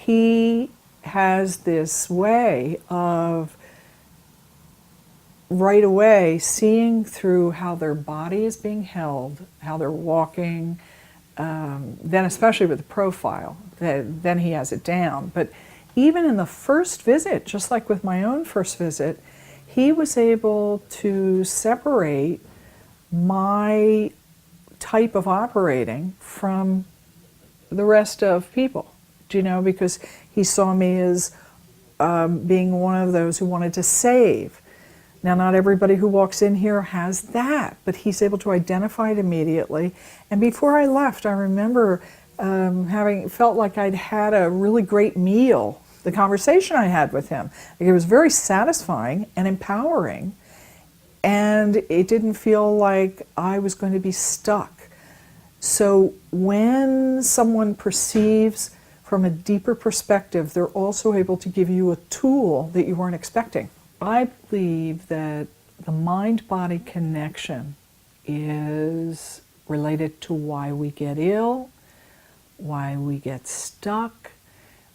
he has this way of right away seeing through how their body is being held, how they're walking, then especially with the profile, then he has it down. But even in the first visit, just like with my own first visit, he was able to separate my type of operating from the rest of people, do you know, because he saw me as being one of those who wanted to save. Now, not everybody who walks in here has that, but he's able to identify it immediately. And before I left, I remember having felt like I'd had a really great meal. The conversation I had with him, it was very satisfying and empowering, and it didn't feel like I was going to be stuck. So when someone perceives from a deeper perspective, they're also able to give you a tool that you weren't expecting. I believe that the mind-body connection is related to why we get ill, why we get stuck.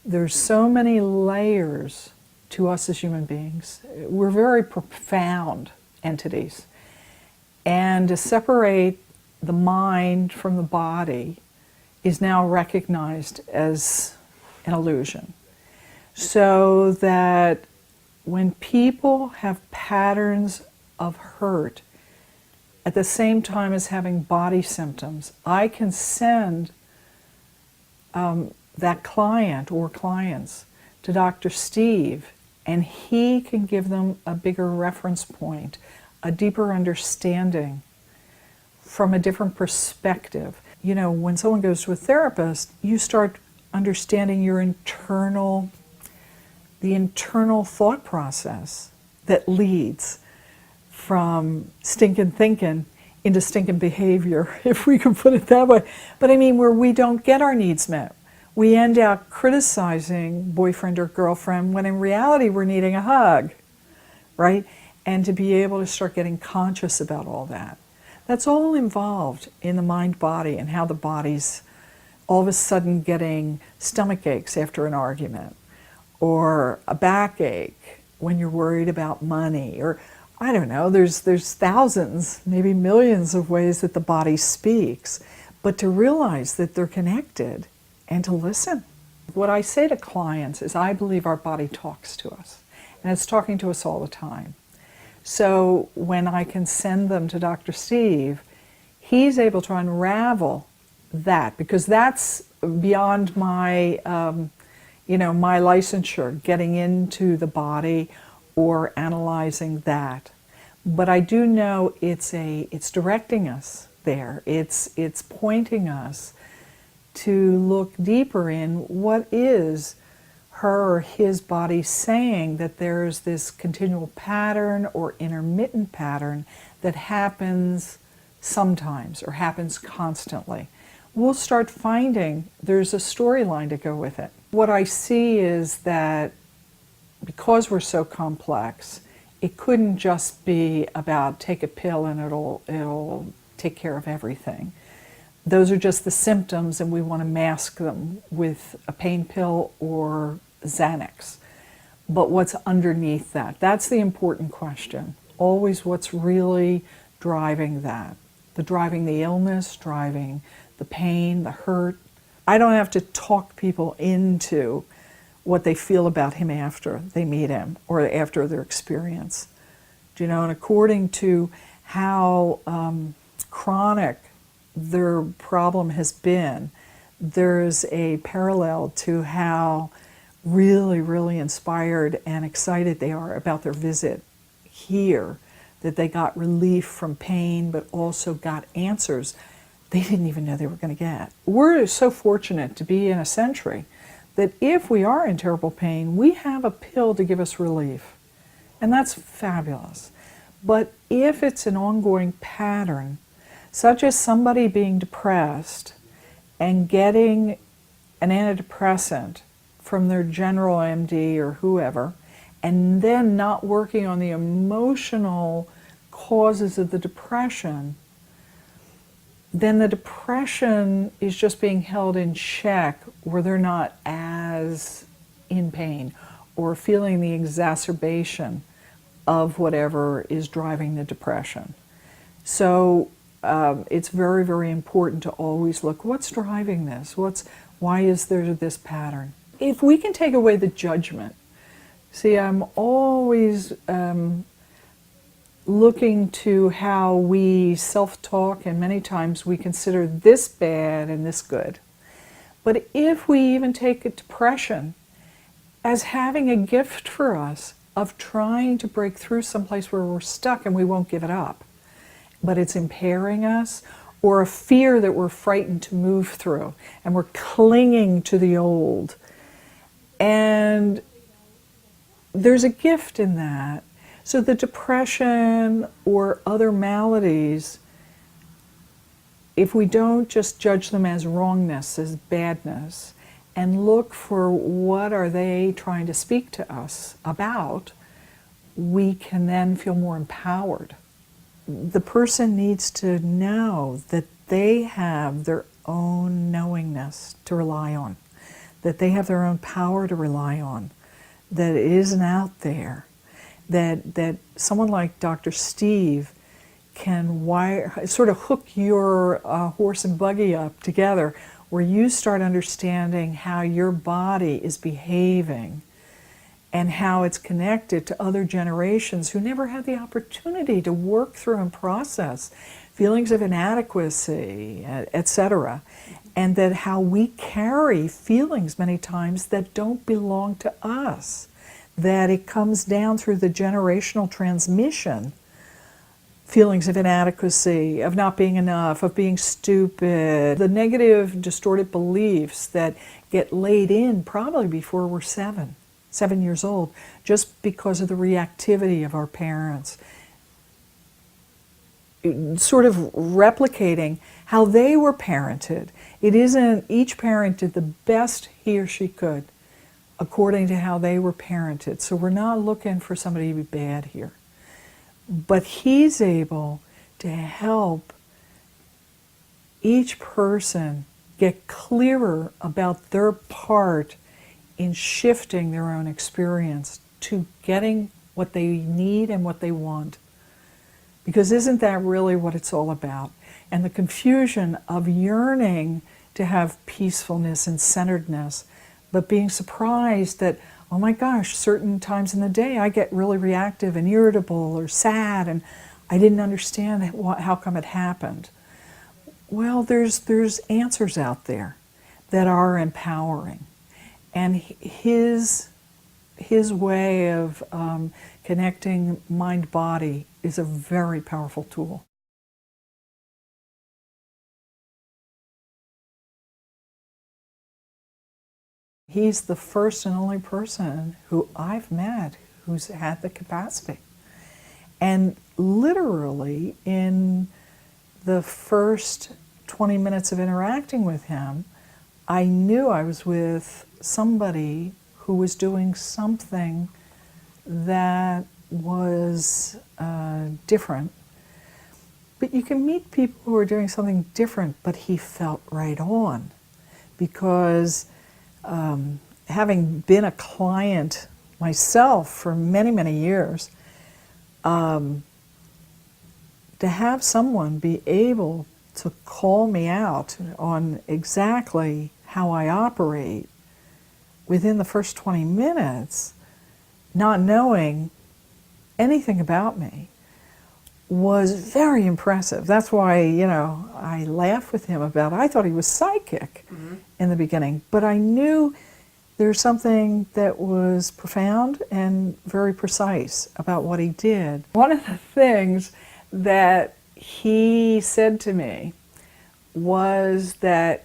There's so many layers to us as human beings. We're very profound entities. And to separate the mind from the body is now recognized as an illusion. So that when people have patterns of hurt at the same time as having body symptoms, I can send that client or clients to Dr. Steve, and he can give them a bigger reference point, a deeper understanding from a different perspective. You know, when someone goes to a therapist, you start understanding your the internal thought process that leads from stinking thinking into stinking behavior, if we can put it that way. But I mean, where we don't get our needs met. We end up criticizing boyfriend or girlfriend when in reality we're needing a hug, right? And to be able to start getting conscious about all that. That's all involved in the mind-body and how the body's all of a sudden getting stomach aches after an argument, or a backache when you're worried about money, or I don't know, there's thousands, maybe millions of ways that the body speaks, but to realize that they're connected and to listen. What I say to clients is I believe our body talks to us, and it's talking to us all the time. So when I can send them to Dr. Steve, he's able to unravel that, because that's beyond my my licensure, getting into the body or analyzing that. But I do know it's directing us there. It's pointing us to look deeper in what is her or his body saying, that there's this continual pattern or intermittent pattern that happens sometimes or happens constantly. We'll start finding there's a storyline to go with it. What I see is that because we're so complex, it couldn't just be about take a pill and it'll take care of everything. Those are just the symptoms, and we want to mask them with a pain pill or Xanax. But what's underneath that? That's the important question. Always what's really driving that. Driving the illness, driving the pain, the hurt. I don't have to talk people into what they feel about him after they meet him or after their experience. Do you know, and according to how chronic their problem has been, there's a parallel to how really, really inspired and excited they are about their visit here, that they got relief from pain, but also got answers they didn't even know they were going to get. We're so fortunate to be in a century that if we are in terrible pain, we have a pill to give us relief. And that's fabulous. But if it's an ongoing pattern, such as somebody being depressed and getting an antidepressant from their general MD or whoever, and then not working on the emotional causes of the depression, then the depression is just being held in check, where they're not as as in pain or feeling the exacerbation of whatever is driving the depression. So it's very, very important to always look, what's driving this? Why is there this pattern? If we can take away the judgment, see, I'm always looking to how we self-talk, and many times we consider this bad and this good. But if we even take a depression as having a gift for us of trying to break through someplace where we're stuck and we won't give it up, but it's impairing us, or a fear that we're frightened to move through and we're clinging to the old. And there's a gift in that. So the depression or other maladies, if we don't just judge them as wrongness, as badness, and look for what are they trying to speak to us about, we can then feel more empowered. The person needs to know that they have their own knowingness to rely on, that they have their own power to rely on, that it isn't out there, that someone like Dr. Steve can sort of hook your horse and buggy up together, where you start understanding how your body is behaving and how it's connected to other generations who never had the opportunity to work through and process feelings of inadequacy, etc. And that how we carry feelings many times that don't belong to us, that it comes down through the generational transmission. Feelings of inadequacy, of not being enough, of being stupid, the negative distorted beliefs that get laid in probably before we're 7 years old, just because of the reactivity of our parents. Sort of replicating how they were parented. It isn't, each parent did the best he or she could according to how they were parented. So we're not looking for somebody to be bad here. But he's able to help each person get clearer about their part in shifting their own experience to getting what they need and what they want. Because isn't that really what it's all about? And the confusion of yearning to have peacefulness and centeredness, but being surprised that, oh my gosh, certain times in the day I get really reactive and irritable or sad, and I didn't understand how come it happened. Well, there's answers out there that are empowering. And his way of connecting mind-body is a very powerful tool. He's the first and only person who I've met who's had the capacity. And literally in the first 20 minutes of interacting with him, I knew I was with somebody who was doing something that was different. But you can meet people who are doing something different, but he felt right on. Because having been a client myself for many, many years, to have someone be able to call me out on exactly how I operate within the first 20 minutes, not knowing anything about me, was very impressive. That's why, I laugh with him about it. I thought he was psychic in the beginning, but I knew there's something that was profound and very precise about what he did. One of the things that he said to me was that,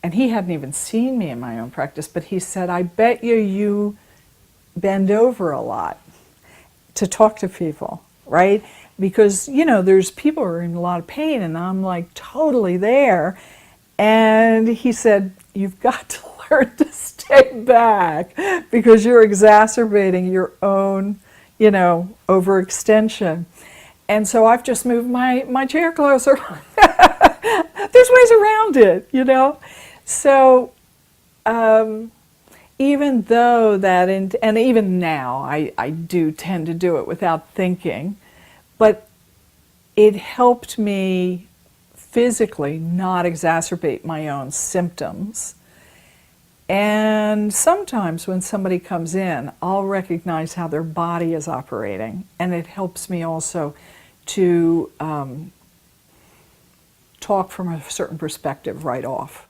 and he hadn't even seen me in my own practice, but he said, I bet you bend over a lot to talk to people, right? Because, there's people who are in a lot of pain, and I'm like totally there. And he said, you've got to learn to stay back because you're exacerbating your own, overextension. And so I've just moved my chair closer. There's ways around it, So even though that, and even now, I do tend to do it without thinking, but it helped me physically not exacerbate my own symptoms. And sometimes when somebody comes in, I'll recognize how their body is operating, and it helps me also to talk from a certain perspective right off.